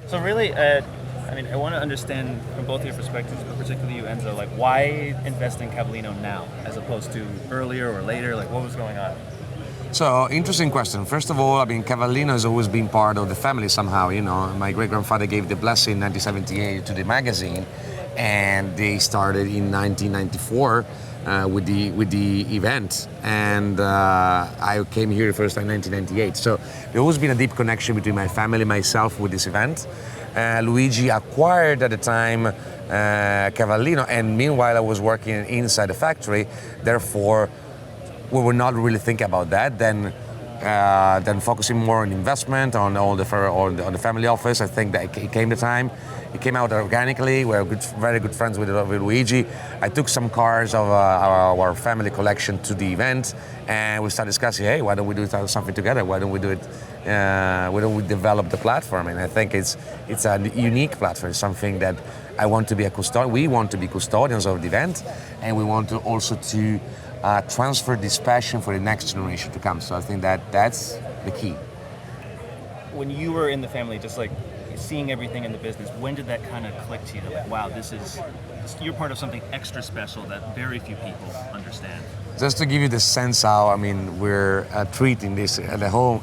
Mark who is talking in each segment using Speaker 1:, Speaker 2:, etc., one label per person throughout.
Speaker 1: So really, I mean, I want to understand from both of your perspectives, but particularly you, Enzo, like why invest in Cavallino now as opposed to earlier or later? Like what was going on?
Speaker 2: So, interesting question. First of all, I mean, Cavallino has always been part of the family somehow. You know, my great-grandfather gave the blessing in 1978 to the magazine, and they started in 1994 with the event. And I came here the first time in 1998. So, there's always been a deep connection between my family and myself with this event. Luigi acquired at the time Cavallino, and meanwhile I was working inside the factory. Therefore, we were not really thinking about that. Then focusing more on investment, on all on the family office. I think that it came the time. It came out organically. We're very good friends with Luigi. I took some cars of our family collection to the event, and we started discussing, hey, why don't we do something together? Why don't we do it? Why don't we develop the platform? And I think it's a unique platform. It's something that I want to be a custodian. We want to be custodians of the event, and we want to also to transfer this passion for the next generation to come. So I think that's the key.
Speaker 1: When you were in the family, just like seeing everything in the business, when did that kind of click to you? Like, wow, you're part of something extra special that very few people understand.
Speaker 2: Just to give you the sense how, I mean, we're treating this at home.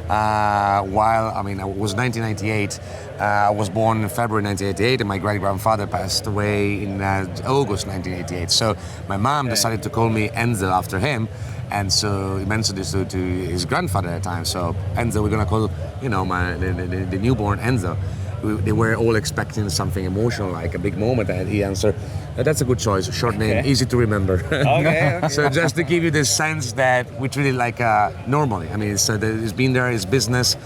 Speaker 2: While, I mean, it was 1998. I was born in February 1988, and my great-grandfather passed away in August 1988. So my mom decided to call me Enzo after him, and so he mentioned this to his grandfather at the time. So Enzo, we're gonna call, you know, the newborn Enzo. They were all expecting something emotional, like a big moment, and he answered, that's a good choice, short name, easy to remember.
Speaker 1: Okay.
Speaker 2: So just to give you this sense that we treat it like normally. I mean, it's been there, it's business.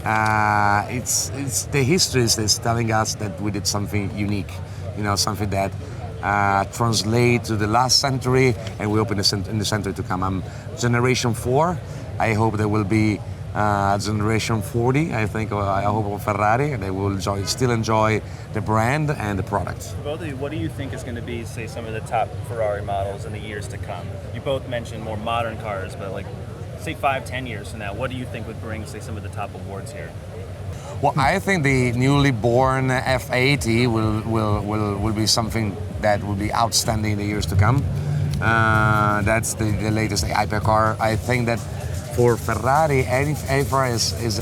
Speaker 2: It's the history is telling us that we did something unique, you know, something that translate to the last century, and we open in the century to come. I'm generation 4. I hope there will be generation 40, I think, I hope of Ferrari, and they will still enjoy the brand and the product.
Speaker 1: Both of you, what do you think is going to be, say, some of the top Ferrari models in the years to come? You both mentioned more modern cars, but like, say 5-10 years from now, what do you think would bring, say, some of the top awards here?
Speaker 2: Well, I think the newly born F80 will be something that will be outstanding in the years to come. That's the latest hypercar. I think that for Ferrari, any Ferrari is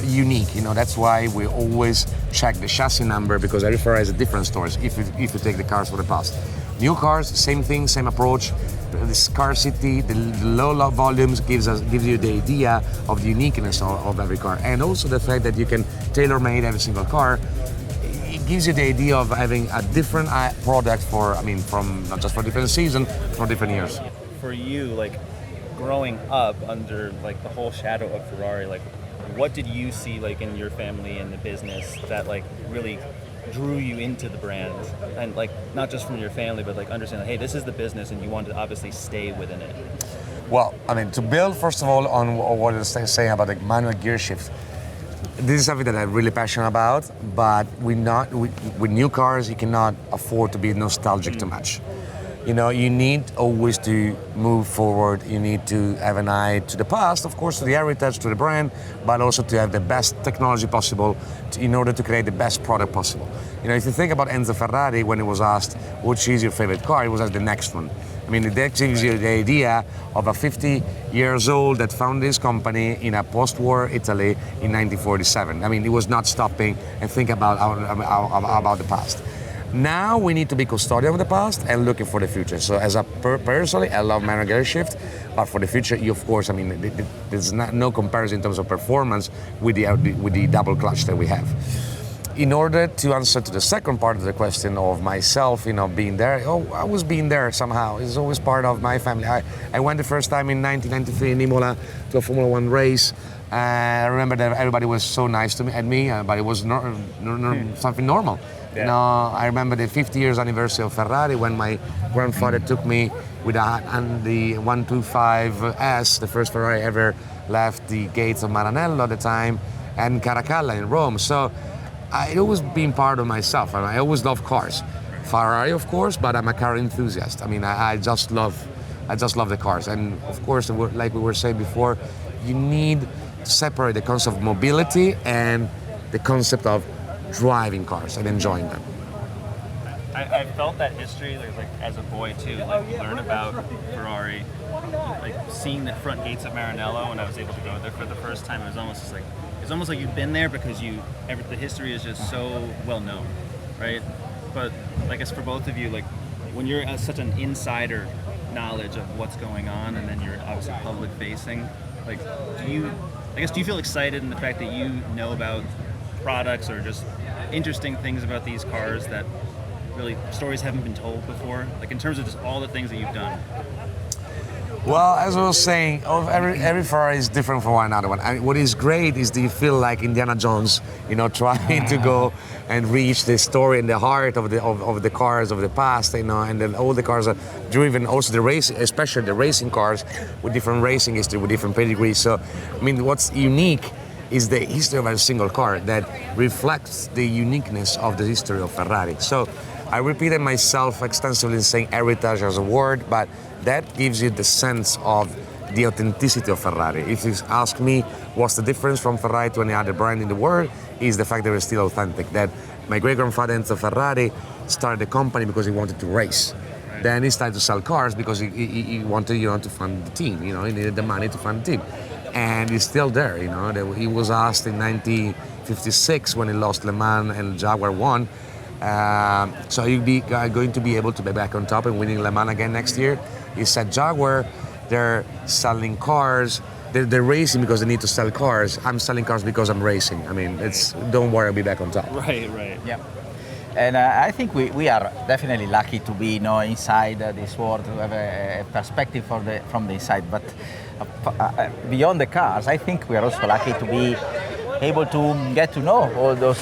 Speaker 2: unique. You know, that's why we always check the chassis number, because every Ferrari has a different story. If you take the cars for the past, new cars, same thing, same approach. The scarcity, the low volumes gives you the idea of the uniqueness of every car, and also the fact that you can tailor-made every single car. It gives you the idea of having a different product from not just for different season, for different years.
Speaker 1: For you, like, growing up under like the whole shadow of Ferrari, like what did you see like in your family and the business that like really drew you into the brand, and like not just from your family, but like understanding, hey, this is the business and you want to obviously stay within it?
Speaker 2: Well, I mean, to build first of all on what you're saying about the manual gear shift, this is something that I'm really passionate about, but with new cars you cannot afford to be nostalgic too much. You know, you need always to move forward. You need to have an eye to the past, of course, to the heritage, to the brand, but also to have the best technology possible in order to create the best product possible. You know, if you think about Enzo Ferrari, when he was asked, which is your favorite car, it was the next one. I mean, that gives you the idea of a 50 years old that founded his company in a post-war Italy in 1947. I mean, he was not stopping and think about the past. Now we need to be custodian of the past and looking for the future. So as a personally, I love manual gear shift, but for the future, of course, I mean, there's no comparison in terms of performance with the double clutch that we have. In order to answer to the second part of the question of myself, you know, being there, I was being there somehow. It's always part of my family. I went the first time in 1993 in Imola to a Formula One race. I remember that everybody was so nice to me, but it was something normal. Yeah. You know, I remember the 50 years anniversary of Ferrari when my grandfather took me with the 125S, the first Ferrari ever left the gates of Maranello at the time, and Caracalla in Rome. So it always been part of myself. I always love cars. Ferrari, of course, but I'm a car enthusiast. I mean, I just love the cars. And of course, like we were saying before, you need to separate the concept of mobility and the concept of driving cars and enjoying them.
Speaker 1: I felt that history like as a boy too. Like you learn about Ferrari, like seeing the front gates of Maranello when I was able to go there for the first time. It was almost just like it's almost like you've been there because the history is just so well known, right? But I guess for both of you, like when you're such an insider knowledge of what's going on, and then you're obviously public facing, like do you feel excited in the fact that you know about products or just interesting things about these cars that really stories haven't been told before, like in terms of just all the things that you've done?
Speaker 2: Well, as I was saying, every Ferrari is different from one another one. And what is great is that you feel like Indiana Jones, trying to go and reach the story in the heart of the cars of the past, and then all the cars are driven, also the race, especially the racing cars with different racing history, with different pedigrees. So, I mean, what's unique is the history of a single car that reflects the uniqueness of the history of Ferrari. So, I repeated myself extensively in saying heritage as a word, but that gives you the sense of the authenticity of Ferrari. If you ask me what's the difference from Ferrari to any other brand in the world, is the fact that we're still authentic. That my great-grandfather Enzo Ferrari started the company because he wanted to race. Right. Then he started to sell cars because he wanted to fund the team. He needed the money to fund the team. And he's still there. He was asked in 1956 when he lost Le Mans and Jaguar won, so you'll be going to be able to be back on top and winning Le Mans again next year. He said Jaguar, they're selling cars, they're racing because they need to sell cars. I'm selling cars because I'm racing. I mean, don't worry, I'll be back on top.
Speaker 1: Right.
Speaker 3: Yeah. And I think we are definitely lucky to be inside this world, to have a perspective from the inside. But beyond the cars, I think we are also lucky to be able to get to know all those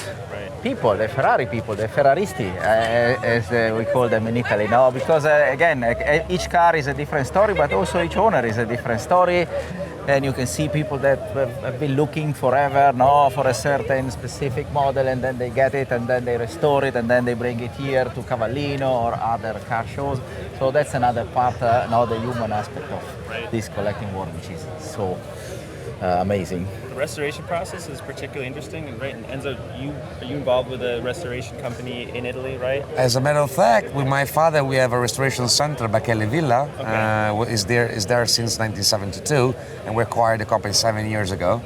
Speaker 3: people, the Ferrari people, the Ferraristi, as we call them in Italy, because again, each car is a different story, but also each owner is a different story, and you can see people that have been looking forever, for a certain specific model, and then they get it, and then they restore it, and then they bring it here to Cavallino or other car shows. So that's another part, the human aspect of this collecting world, which is so amazing.
Speaker 1: The restoration process is particularly interesting, and right. And Enzo, are you involved with a restoration company in Italy, right?
Speaker 2: As a matter of fact, with my father, we have a restoration center, Bacchelle Villa. Okay. Is there since 1972, and we acquired the company 7 years ago.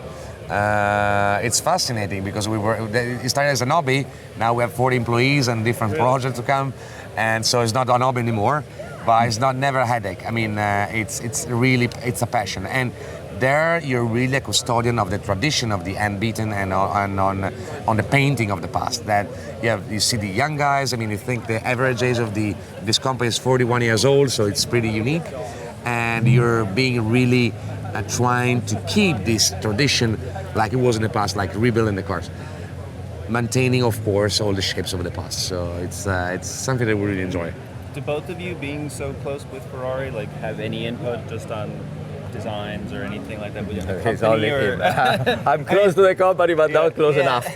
Speaker 2: It's fascinating because it started as a hobby. Now we have 40 employees and different projects to come, and so it's not a hobby anymore. But it's never a headache. I mean, it's really a passion. And there, you're really a custodian of the tradition of the hand-beaten and on the painting of the past. That you see the young guys. I mean, you think the average age of this company is 41 years old, so it's pretty unique. And you're being really trying to keep this tradition like it was in the past, like rebuilding the cars, maintaining, of course, all the shapes of the past. So it's something that we really enjoy.
Speaker 1: Do both of you, being so close with Ferrari, like have any input just on designs or anything like that with the company?
Speaker 3: I'm close to the company, but not close enough.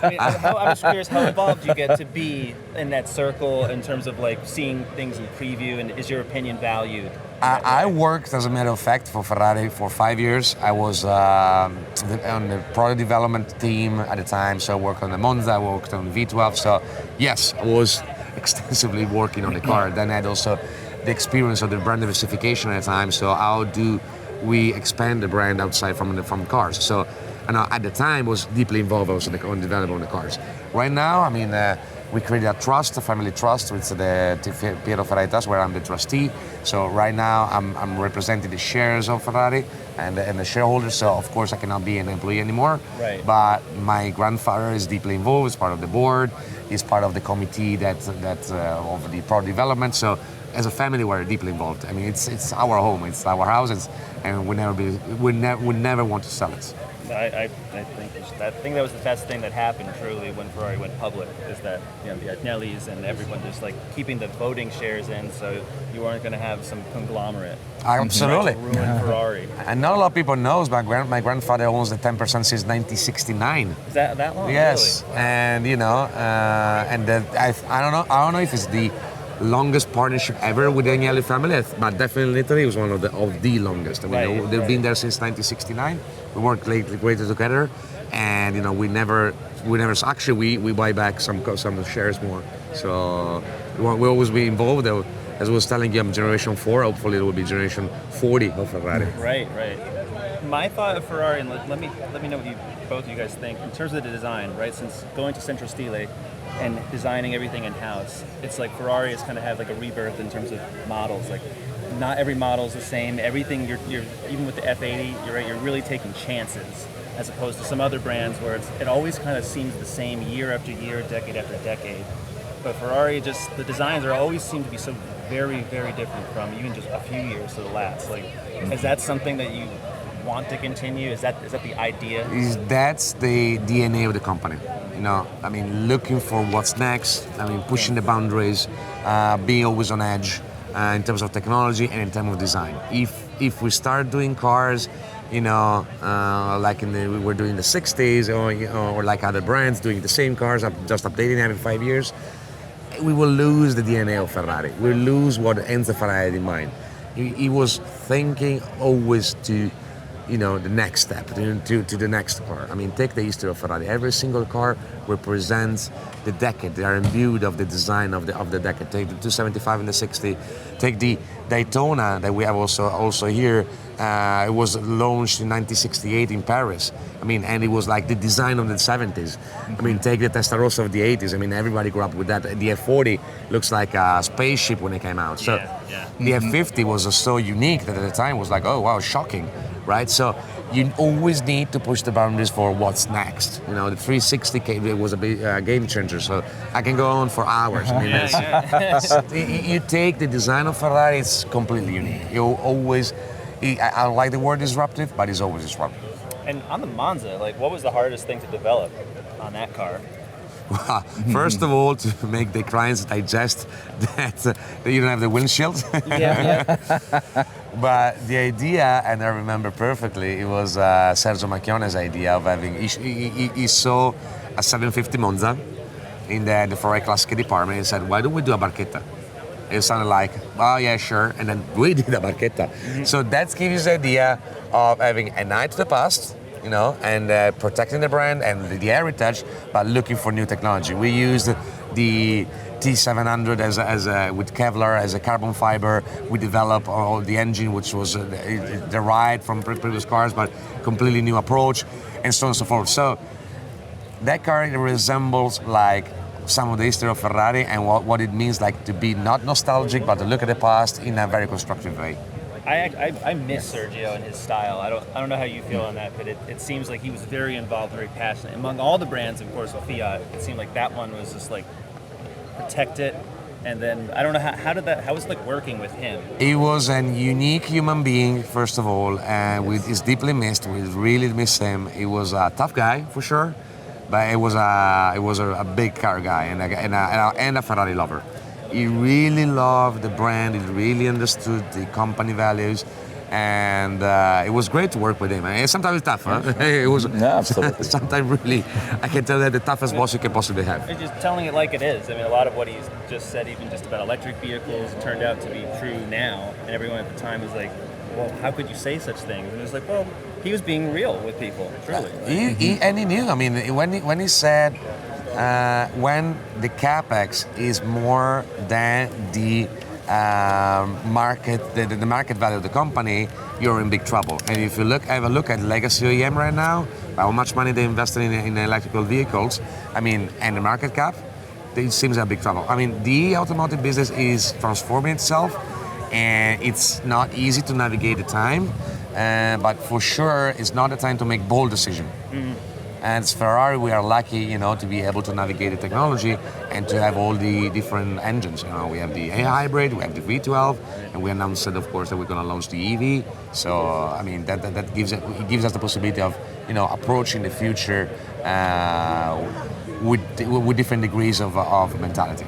Speaker 1: I'm just curious how involved you get to be in that circle in terms of like seeing things in preview, and is your opinion valued?
Speaker 2: I worked, as a matter of fact, for Ferrari for 5 years. I was on the product development team at the time, so I worked on the Monza, I worked on V12. So yes, I was extensively working on the car. Then I had also the experience of the brand diversification at the time. So how do we expand the brand outside from cars? So, and at the time was deeply involved also in developing the cars. Right now, I mean, we created a family trust with the Piero Ferrari Trust, where I'm the trustee. So right now, I'm representing the shares of Ferrari and the shareholders. So of course, I cannot be an employee anymore.
Speaker 1: Right.
Speaker 2: But my grandfather is deeply involved. He's part of the board. He's part of the committee that of the product development. So as a family, we're deeply involved. I mean, it's our home, it's our house, and we never want to sell it.
Speaker 1: I think that was the best thing that happened truly when Ferrari went public, is that the Agnellis and everyone just like keeping the voting shares in, so you weren't going to have some conglomerate.
Speaker 2: Absolutely.
Speaker 1: Ruin Ferrari.
Speaker 2: And not a lot of people knows, but my grandfather owns the 10% since 1969.
Speaker 1: Is that long?
Speaker 2: Yes,
Speaker 1: really?
Speaker 2: And I don't know if it's the longest partnership ever with the Agnelli family, but definitely in Italy it was one of the longest. I mean, they've been there since 1969. We worked great together, and actually we buy back some shares more. So we always be involved. As I was telling you, I'm generation 4. Hopefully, it will be generation 40 of Ferrari.
Speaker 1: Right. My thought of Ferrari, and let me know what both of you guys think in terms of the design. Right, since going to Centro Stile and designing everything in house, it's like Ferrari has kind of had like a rebirth in terms of models. Like, not every model is the same. Everything you're even with the F80, you're right. You're really taking chances, as opposed to some other brands where it always kind of seems the same year after year, decade after decade. But Ferrari, just the designs always seem to be so very, very different from even just a few years to the last. Like, is that something that you want to continue? Is that the idea?
Speaker 2: That's the DNA of the company. Looking for what's next. Pushing the boundaries, being always on edge in terms of technology and in terms of design. If we start doing cars, like we were doing the 60s, or like other brands doing the same cars, just updating them in 5 years, we will lose the DNA of Ferrari. We'll lose what Enzo Ferrari had in mind. He was thinking always to, the next step, to the next car. Take the history of Ferrari. Every single car represents the decade. They are imbued of the design of the decade. Take the 275 and the 60. Take the Daytona that we have also here. It was launched in 1968 in Paris. And it was like the design of the 70s. Take the Testarosa of the 80s. Everybody grew up with that. The F40 looks like a spaceship when it came out. So the F50 was so unique that at the time was like, oh wow, shocking, right? So you always need to push the boundaries for what's next. The 360 it was a big game changer. So I can go on for hours. You take the design of Ferrari, it's completely unique. You always. I don't like the word disruptive, but it's always disruptive.
Speaker 1: And on the Monza, what was the hardest thing to develop on that car?
Speaker 2: Well, first of all, to make the clients digest that you don't have the windshield. But the idea, and I remember perfectly, it was Sergio Macchione's idea of having. He saw a 750 Monza in the Ferrari Classica department and said, "Why don't we do a barchetta?" It sounded like, oh yeah, sure, and then we did a barchetta. So that gives you the idea of having an eye to the past, and protecting the brand and the heritage, but looking for new technology. We used the T700 with Kevlar as a carbon fiber. We developed the engine, which was derived from previous cars, but completely new approach, and so on and so forth. So that car resembles some of the history of Ferrari and what it means to be not nostalgic, but to look at the past in a very constructive way.
Speaker 1: I miss Sergio and his style. I don't know how you feel on that, but it seems like he was very involved, very passionate. Among all the brands, of course, with Fiat, it seemed like that one was just protect it. And then I don't know how was it working with him? He
Speaker 2: was a unique human being, first of all, and he's deeply missed. We really miss him. He was a tough guy for sure. But it was a big car guy and a Ferrari lover. He really loved the brand. He really understood the company values, and it was great to work with him. And sometimes it's tough, huh? It was
Speaker 3: absolutely.
Speaker 2: Sometimes really, I can tell that the toughest boss you can possibly have.
Speaker 1: It's just telling it like it is. A lot of what he's just said, even just about electric vehicles, turned out to be true now. And everyone at the time was like, well, how could you say such things? And it was like, well, he was being real with people, truly.
Speaker 2: He knew. When he said, when the capex is more than the market, the market value of the company, you're in big trouble. And if you have a look at legacy OEM right now, how much money they invested in electrical vehicles, and the market cap, it seems a big trouble. The automotive business is transforming itself, and it's not easy to navigate the time. But for sure, it's not the time to make bold decisions. And as Ferrari, we are lucky, to be able to navigate the technology and to have all the different engines. We have the A hybrid, we have the V12, and we announced, of course, that we're going to launch the EV. So, that gives us the possibility of, approaching the future with different degrees of mentality.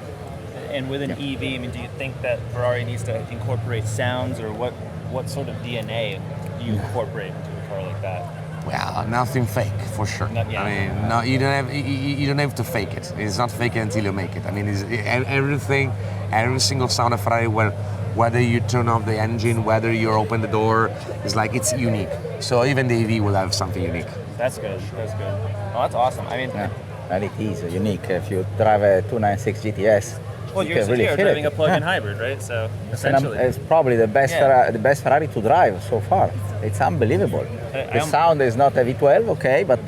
Speaker 1: And with an EV, do you think that Ferrari needs to incorporate sounds, or what sort of DNA do you incorporate into a car like that?
Speaker 2: Well, nothing fake, for sure. No, you don't have to fake it. It's not fake it until you make it. It's everything, every single sound of Ferrari, whether you turn off the engine, whether you open the door, it's unique. So even the EV will have something unique.
Speaker 1: That's good. That's good. Oh, that's awesome. I mean,
Speaker 3: Yeah. And it is unique. If you drive a 296 GTS,
Speaker 1: well,
Speaker 3: you
Speaker 1: you're,
Speaker 3: can really
Speaker 1: you're
Speaker 3: feel
Speaker 1: driving
Speaker 3: it.
Speaker 1: a plug-in
Speaker 3: Yeah.
Speaker 1: hybrid, right? So
Speaker 3: It's,
Speaker 1: essentially,
Speaker 3: it's probably the best
Speaker 1: Yeah.
Speaker 3: the best Ferrari to drive so far. It's unbelievable.
Speaker 1: I
Speaker 3: The sound is not a V12, okay, but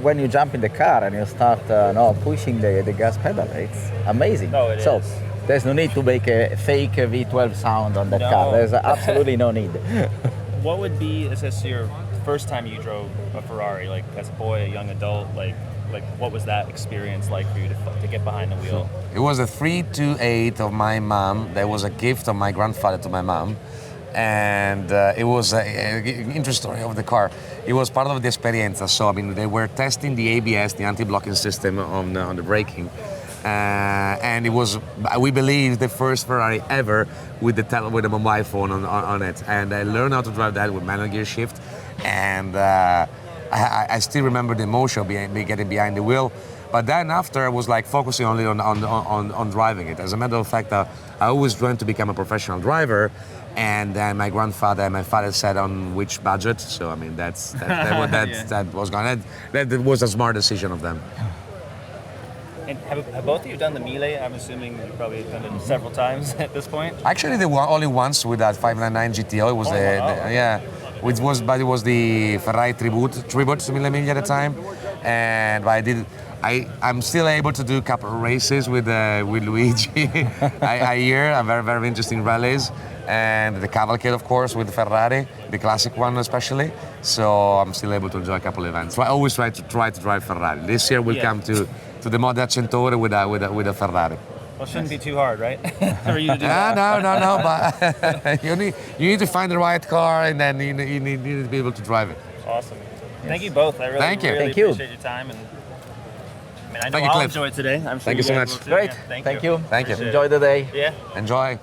Speaker 3: when you jump in the car and you start pushing the gas pedal, it's amazing.
Speaker 1: No, it
Speaker 3: so
Speaker 1: is.
Speaker 3: there's no need to make a fake V12 sound on that
Speaker 1: No.
Speaker 3: car. There's absolutely no need.
Speaker 1: what would be, is this your first time you drove a Ferrari, like as a boy, a young adult, like what was that experience like for you to get behind the wheel?
Speaker 2: It was a 328 of my mom. That was a gift of my grandfather to my mom. And it was an interesting story of the car. It was part of the experience. So, I mean, they were testing the ABS, the anti-blocking system on the braking. And it was, we believe, the first Ferrari ever with a mobile phone on it. And I learned how to drive that with manual gear shift. And I still remember the emotion of getting behind the wheel. But then after, I was like focusing only on driving it. As a matter of fact, I always dreamed to become a professional driver. And then my grandfather and my father said on which budget. So I mean, that was gone. That was a smart decision of them.
Speaker 1: And have both of you done the Mille? I'm assuming you probably done it several times at this point.
Speaker 2: Actually, only once with that 599 GTO. It was it was the Ferrari tribute to Mille Miglia at the time, and I'm still able to do a couple of races with Luigi a year, very very interesting rallies, and the Cavalcade of course with Ferrari, the classic one especially. So I'm still able to enjoy a couple of events. So I always try to drive Ferrari. This year we'll come to the Moda Centore with a Ferrari.
Speaker 1: Well, it shouldn't be too hard, right? For you to do
Speaker 2: Yeah,
Speaker 1: that.
Speaker 2: no, but you need to find the right car, and then you need to be able to drive it.
Speaker 1: Awesome. Thank you both. I really,
Speaker 2: Thank you.
Speaker 1: really
Speaker 3: Thank you.
Speaker 1: appreciate your time. And I mean, I know
Speaker 2: Thank you,
Speaker 1: I'll
Speaker 2: Cliff.
Speaker 1: enjoy it today. I'm sure
Speaker 2: Thank you so
Speaker 1: guys
Speaker 2: much.
Speaker 1: will too.
Speaker 3: Great.
Speaker 1: Yeah,
Speaker 3: Thank you.
Speaker 2: Thank you.
Speaker 1: Appreciate it.
Speaker 3: Enjoy the day.
Speaker 1: Yeah.
Speaker 2: Enjoy.